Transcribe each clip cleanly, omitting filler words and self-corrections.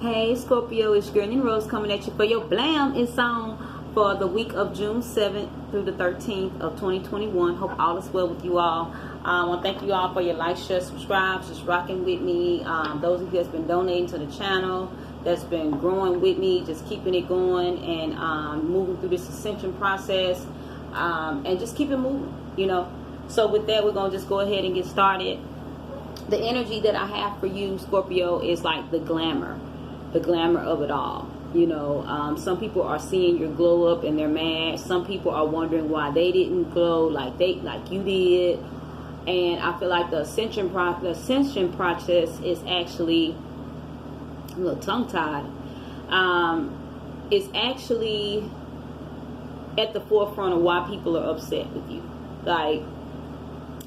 Hey Scorpio, it's your NeenaRose coming at you for your BLAM. It's on for the week of June 7th through the 13th of 2021. Hope all is well with you all. I want to thank you all for your like, share, subscribe, just rocking with me. Those of you that's been donating to the channel, that's been growing with me, just keeping it going and moving through this ascension process and just keep it moving, you know. So with that, we're going to just go ahead and get started. The energy that I have for you, Scorpio, is like the glamour of it all. You know, some people are seeing your glow up and they're mad. Some people are wondering why they didn't glow like you did. And I feel like the ascension process is actually a little tongue-tied. It's actually at the forefront of why people are upset with you. Like,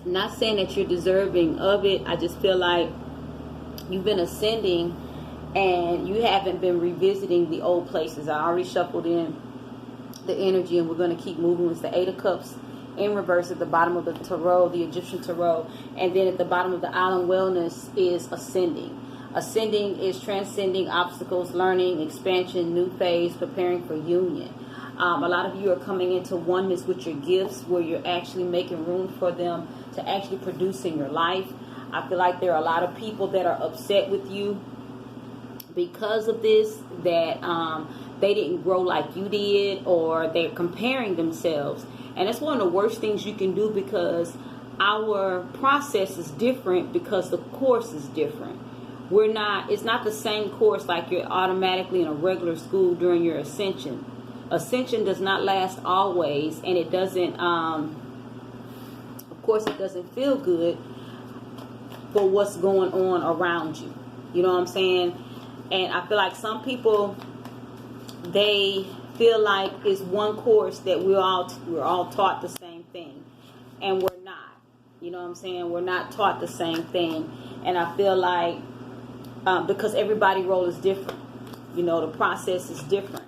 not saying that you're deserving of it. I just feel like you've been ascending and you haven't been revisiting the old places. I already shuffled in the energy, and we're going to keep moving. It's the Eight of Cups in reverse at the bottom of the tarot, the Egyptian tarot. And then at the bottom of the Island Wellness is ascending. Ascending is transcending obstacles, learning, expansion, new phase, preparing for union. A lot of you are coming into oneness with your gifts, where you're actually making room for them to actually produce in your life. I feel like there are a lot of people that are upset with you because of this, that they didn't grow like you did, or they're comparing themselves. And that's one of the worst things you can do, because our process is different, because the course is different. It's not the same course like you're automatically in a regular school during your ascension. Ascension does not last always, and it doesn't, of course, it doesn't feel good for what's going on around you. You know what I'm saying? And I feel like some people, they feel like it's one course, that we're all taught the same thing, and we're not. You know what I'm saying? We're not taught the same thing, and I feel like because everybody's role is different. You know, the process is different.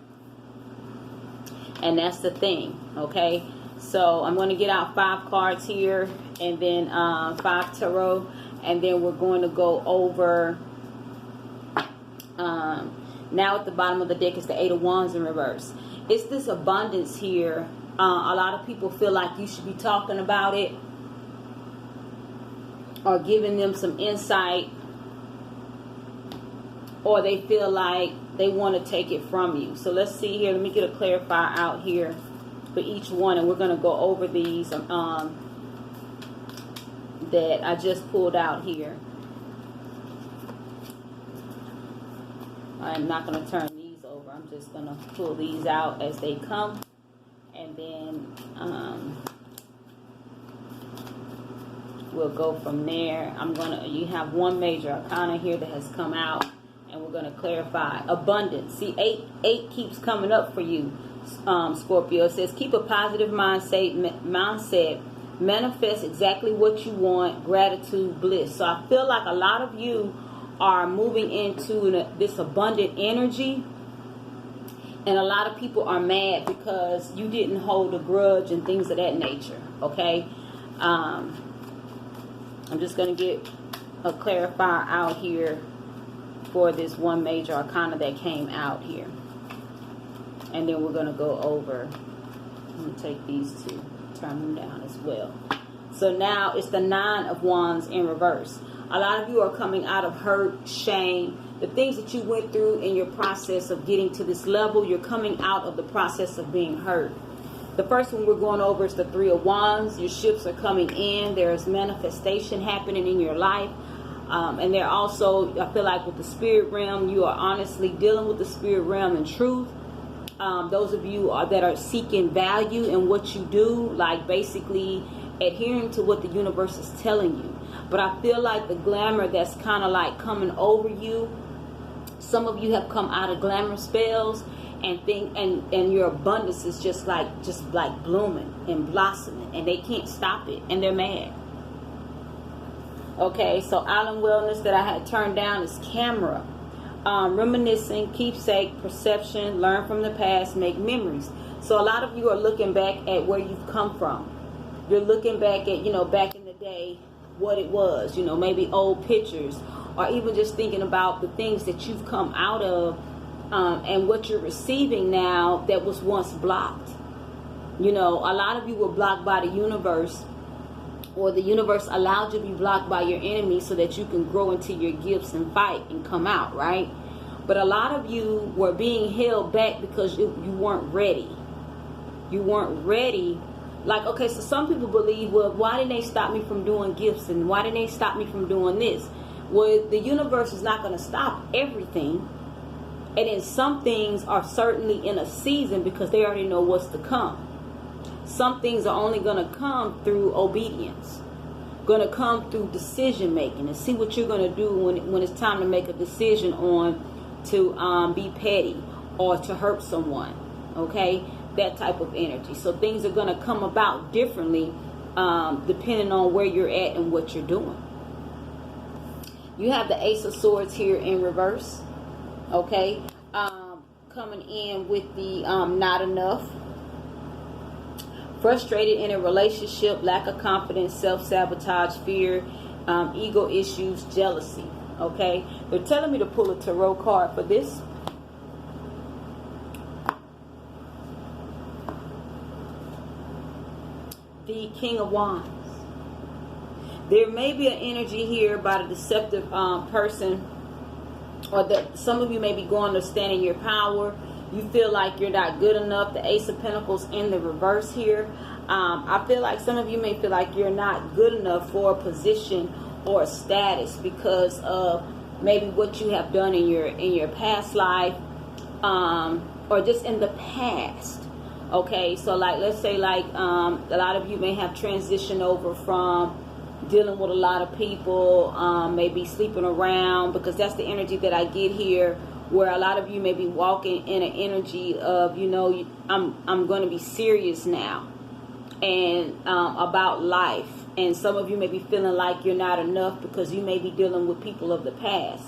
And that's the thing, okay? So I'm going to get out 5 cards here, and then 5 tarot, and then we're going to go over, now at the bottom of the deck is the Eight of Wands in reverse. It's this abundance here. A lot of people feel like you should be talking about it, or giving them some insight, or they feel like they want to take it from you. So let's see here. Let me get a clarifier out here for each one, and we're going to go over these that I just pulled out here. I'm not going to turn these over. I'm just going to pull these out as they come, and then we'll go from there. You have one major arcana here that has come out, and we're going to clarify abundance. See, 8 keeps coming up for you, Scorpio. It says keep a positive mindset, manifest exactly what you want, gratitude, bliss. So I feel like a lot of you are moving into this abundant energy, and a lot of people are mad because you didn't hold a grudge and things of that nature. Okay, I'm just going to get a clarifier out here for this one major arcana that came out here, and then we're going to go over. I'm going to take these two, turn them down as well. So now it's the 9 of Wands in reverse. A lot of you are coming out of hurt, shame, the things that you went through in your process of getting to this level. You're coming out of the process of being hurt. The first one we're going over is the 3 of Wands. Your ships are coming in. There's manifestation happening in your life. And they're also, I feel like with the spirit realm, you are honestly dealing with the spirit realm and truth. Those of you that are seeking value in what you do, like basically adhering to what the universe is telling you. But I feel like the glamour that's kind of like coming over you, some of you have come out of glamour spells, and your abundance is just like blooming and blossoming, and they can't stop it, and they're mad. Okay, so Island Wellness that I had turned down is camera. Reminiscing, keepsake, perception, learn from the past, make memories. So a lot of you are looking back at where you've come from. You're looking back at, back in the day, what it was, maybe old pictures, or even just thinking about the things that you've come out of, and what you're receiving now that was once blocked. You know, a lot of you were blocked by the universe, or the universe allowed you to be blocked by your enemy so that you can grow into your gifts and fight and come out, right? But a lot of you were being held back because you weren't ready. You weren't ready. Like, okay, so some people believe, well, why didn't they stop me from doing gifts, and why didn't they stop me from doing this? Well, the universe is not going to stop everything. And then some things are certainly in a season because they already know what's to come. Some things are only going to come through obedience, going to come through decision making, and see what you're going to do when it's time to make a decision on to be petty or to hurt someone. Okay, that type of energy. So things are going to come about differently depending on where you're at and what you're doing. You have the Ace of Swords here in reverse. Okay, coming in with the not enough. Frustrated in a relationship, lack of confidence, self-sabotage, fear, ego issues, jealousy. Okay, they're telling me to pull a tarot card for this. The King of Wands. There may be an energy here by the deceptive person, or that some of you may be going to stand in your power. You feel like you're not good enough. The Ace of Pentacles in the reverse here. I feel like some of you may feel like you're not good enough for a position or a status because of maybe what you have done in your past life, or just in the past. Okay, so like, let's say like a lot of you may have transitioned over from dealing with a lot of people, maybe sleeping around, because that's the energy that I get here, where a lot of you may be walking in an energy of, you know, I'm going to be serious now, and about life. And some of you may be feeling like you're not enough because you may be dealing with people of the past.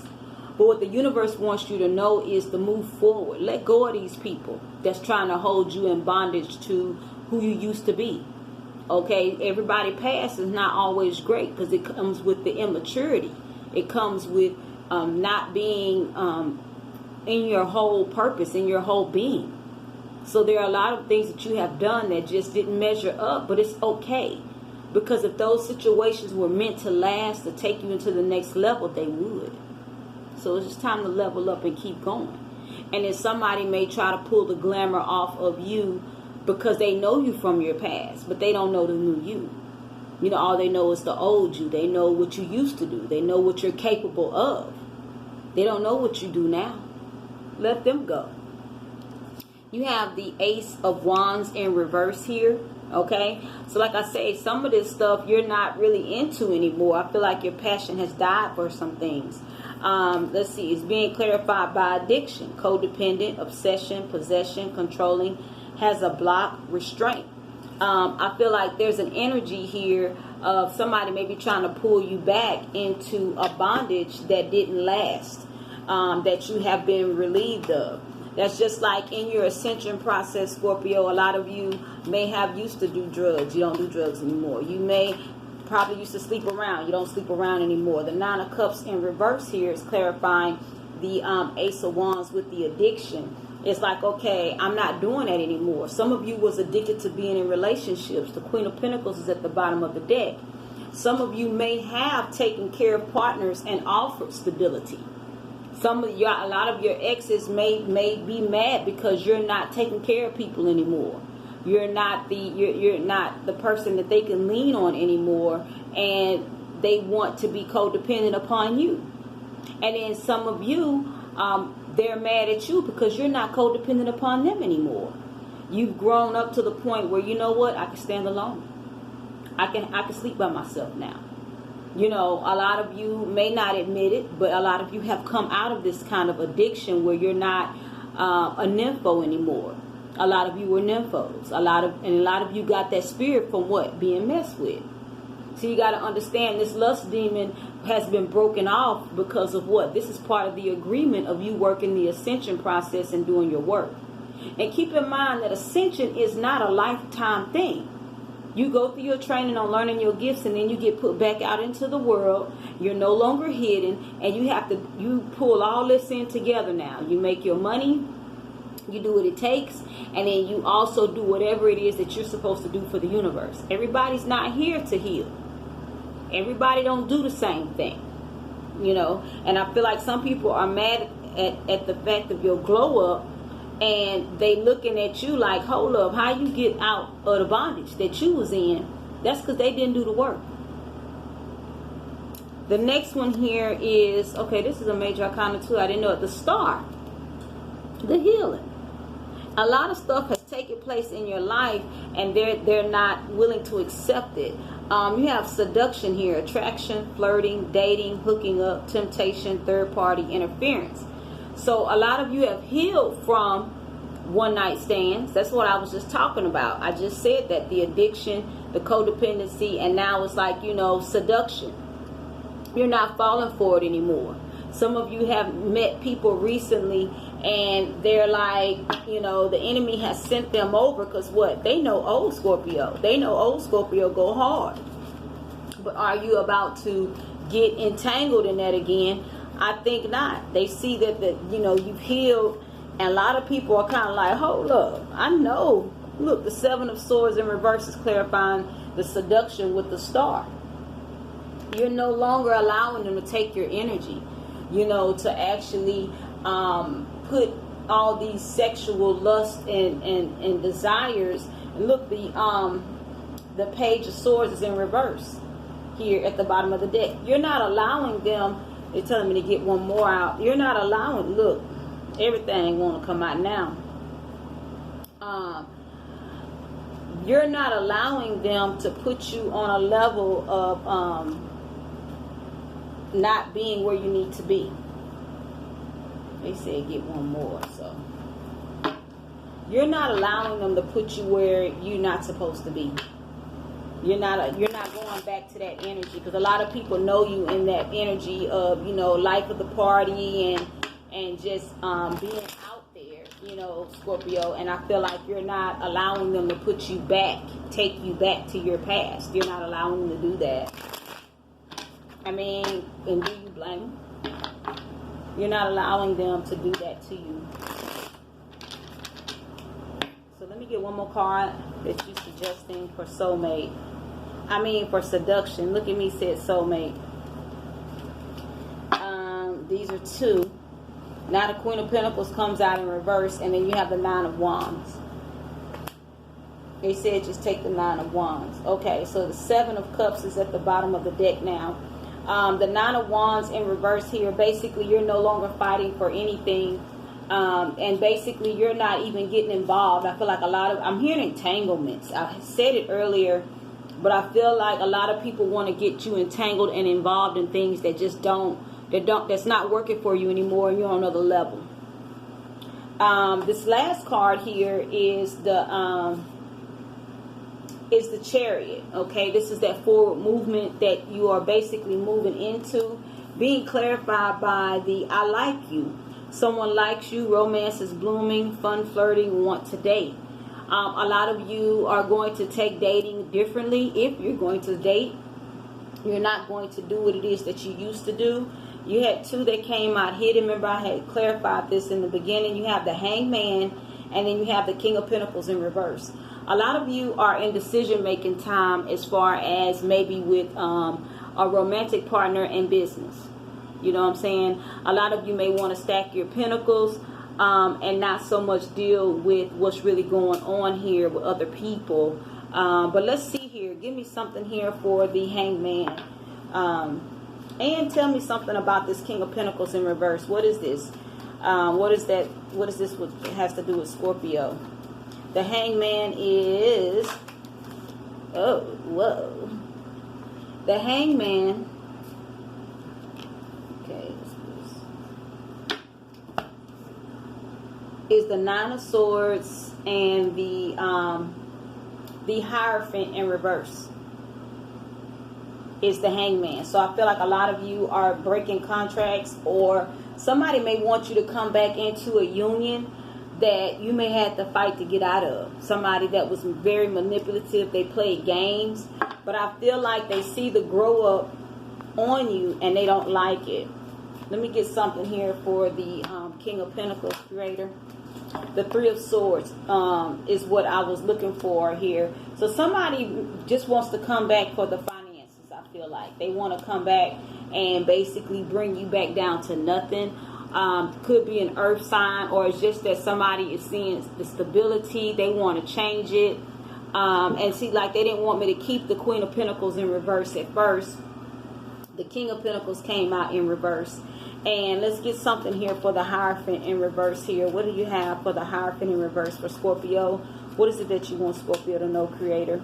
But what the universe wants you to know is to move forward. Let go of these people that's trying to hold you in bondage to who you used to be. Okay, everybody past is not always great because it comes with the immaturity. It comes with not being in your whole purpose, in your whole being. So there are a lot of things that you have done that just didn't measure up, but it's okay. Because if those situations were meant to last, to take you into the next level, they would. So it's just time to level up and keep going. And then somebody may try to pull the glamour off of you because they know you from your past, but they don't know the new you. You know, all they know is the old you. They know what you used to do. They know what you're capable of. They don't know what you do now. Let them go. You have the Ace of Wands in reverse here. Okay, so like I say, some of this stuff you're not really into anymore. I feel like your passion has died for some things. Let's see, it's being clarified by addiction, codependent, obsession, possession, controlling, has a block, restraint. I feel like there's an energy here of somebody maybe trying to pull you back into a bondage that didn't last, that you have been relieved of. That's just like in your ascension process, Scorpio. A lot of you may have used to do drugs. You don't do drugs anymore. You may probably used to sleep around. You don't sleep around anymore. The Nine of Cups in reverse here is clarifying the Ace of Wands with the addiction. It's like, okay, I'm not doing that anymore. Some of you was addicted to being in relationships. The Queen of Pentacles is at the bottom of the deck. Some of you may have taken care of partners and offered stability. Some of a lot of your exes may be mad because you're not taking care of people anymore. You're not the person that they can lean on anymore, and they want to be codependent upon you. And then some of you, they're mad at you because you're not codependent upon them anymore. You've grown up to the point where, you know what, I can stand alone. I can sleep by myself now. You know, a lot of you may not admit it, but a lot of you have come out of this kind of addiction where you're not a nympho anymore. A lot of you were nymphos. A lot of you got that spirit from what? Being messed with. So you got to understand, this lust demon has been broken off because of what? This is part of the agreement of you working the ascension process and doing your work. And keep in mind that ascension is not a lifetime thing. You go through your training on learning your gifts, and then you get put back out into the world. You're no longer hidden, and you pull all this in together now. You make your money, you do what it takes, and then you also do whatever it is that you're supposed to do for the universe. Everybody's not here to heal. Everybody don't do the same thing, you know. And I feel like some people are mad at the fact of your glow up, and they looking at you like, hold up, how you get out of the bondage that you was in? That's because they didn't do the work. The next one here is, okay, this is a major arcana too. I didn't know it. The star, the healing. A lot of stuff has taken place in your life, and they're not willing to accept it. You have seduction here, attraction, flirting, dating, hooking up, temptation, third party interference. So a lot of you have healed from one night stands. That's what I was just talking about. I just said that, the addiction, the codependency, and now it's like, you know, seduction. You're not falling for it anymore. Some of you have met people recently, and they're like, you know, the enemy has sent them over because what? They know old Scorpio. They know old Scorpio go hard. But are you about to get entangled in that again? I think not. They see that, you know, you've healed, and a lot of people are kind of like, hold up, I know. Look, the Seven of Swords in reverse is clarifying the seduction with the star. You're no longer allowing them to take your energy, you know, to actually put all these sexual lust and desires. And look, the Page of Swords is in reverse here at the bottom of the deck. You're not allowing them. They're telling me to get one more out. You're not allowing, look, everything want to come out now. You're not allowing them to put you on a level of not being where you need to be. They said get one more, so you're not allowing them to put you where you're not supposed to be. You're not going back to that energy, because a lot of people know you in that energy of, you know, life of the party and just being out there, you know, Scorpio. And I feel like you're not allowing them to put you back, take you back to your past. You're not allowing them to do that. I mean, and do you blame them? You're not allowing them to do that to you. So let me get one more card that you're suggesting for soulmate. I mean, for seduction. Look at me, said soulmate. These are two. Now the Queen of Pentacles comes out in reverse, and then you have the Nine of Wands. They said just take the Nine of Wands. Okay, so the Seven of Cups is at the bottom of the deck now. The Nine of Wands in reverse here, basically you're no longer fighting for anything. And basically you're not even getting involved. I feel like I'm hearing entanglements. I said it earlier, but I feel like a lot of people want to get you entangled and involved in things that just that's not working for you anymore, and you're on another level. This last card here is the Chariot. Okay, this is that forward movement that you are basically moving into, being clarified by the I like you. Someone likes you, romance is blooming, fun flirting, want to date. A lot of you are going to take dating differently. If you're going to date, you're not going to do what it is that you used to do. You had two that came out hidden. Remember, I had clarified this in the beginning. You have the Hangman, and then you have the King of Pentacles in reverse. A lot of you are in decision-making time as far as maybe with a romantic partner and business. You know what I'm saying? A lot of you may want to stack your pentacles and not so much deal with what's really going on here with other people. But let's see here. Give me something here for the Hangman. And tell me something about this King of Pentacles in reverse. What is this? What is that? What is this? What has to do with Scorpio? The Hangman is... Oh, whoa. The Hangman... Okay, is the Nine of Swords and the Hierophant in reverse. Is the Hangman. So I feel like a lot of you are breaking contracts, or somebody may want you to come back into a union, that you may have to fight to get out of. Somebody that was very manipulative. They played games. But I feel like they see the grow up on you and they don't like it. Let me get something here for the King of Pentacles, Creator. The Three of Swords is what I was looking for here. So somebody just wants to come back for the finances, I feel like. They want to come back and basically bring you back down to nothing. Could be an earth sign, or it's just that somebody is seeing the stability. They want to change it. And see, like they didn't want me to keep the Queen of Pentacles in reverse at first. The King of Pentacles came out in reverse. And let's get something here for the Hierophant in reverse here. What do you have for the Hierophant in reverse for Scorpio? What is it that you want Scorpio to know, Creator?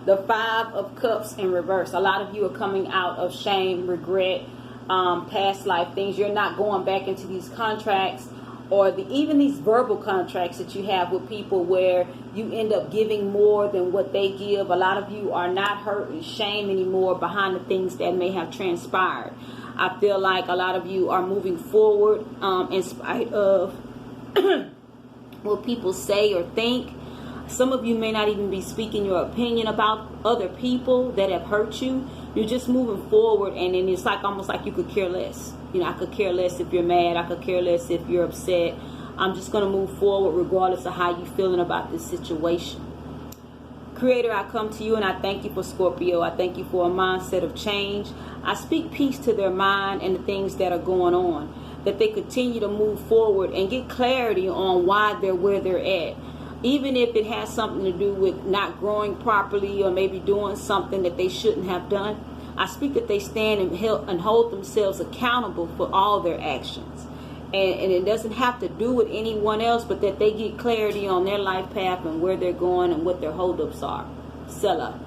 The Five of Cups in reverse. A lot of you are coming out of shame, regret, past life things. You're not going back into these contracts or even these verbal contracts that you have with people where you end up giving more than what they give. A lot of you are not hurt and shame anymore behind the things that may have transpired. I feel like a lot of you are moving forward in spite of what people say or think. Some of you may not even be speaking your opinion about other people that have hurt you. You're just moving forward, and then it's like almost like you could care less. You know, I could care less if you're mad. I could care less if you're upset. I'm just going to move forward regardless of how you're feeling about this situation. Creator, I come to you and I thank you for Scorpio. I thank you for a mindset of change. I speak peace to their mind and the things that are going on. That they continue to move forward and get clarity on why they're where they're at. Even if it has something to do with not growing properly or maybe doing something that they shouldn't have done. I speak that they stand and hold themselves accountable for all their actions. And it doesn't have to do with anyone else, but that they get clarity on their life path and where they're going and what their holdups are. Selah.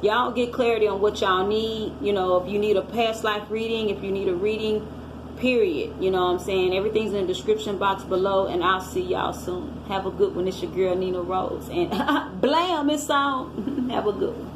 Y'all get clarity on what y'all need. You know, if you need a past life reading, if you need a reading, period. You know what I'm saying? Everything's in the description box below, and I'll see y'all soon. Have a good one. It's your girl, NeenaRose. And blam, it's on. Have a good one.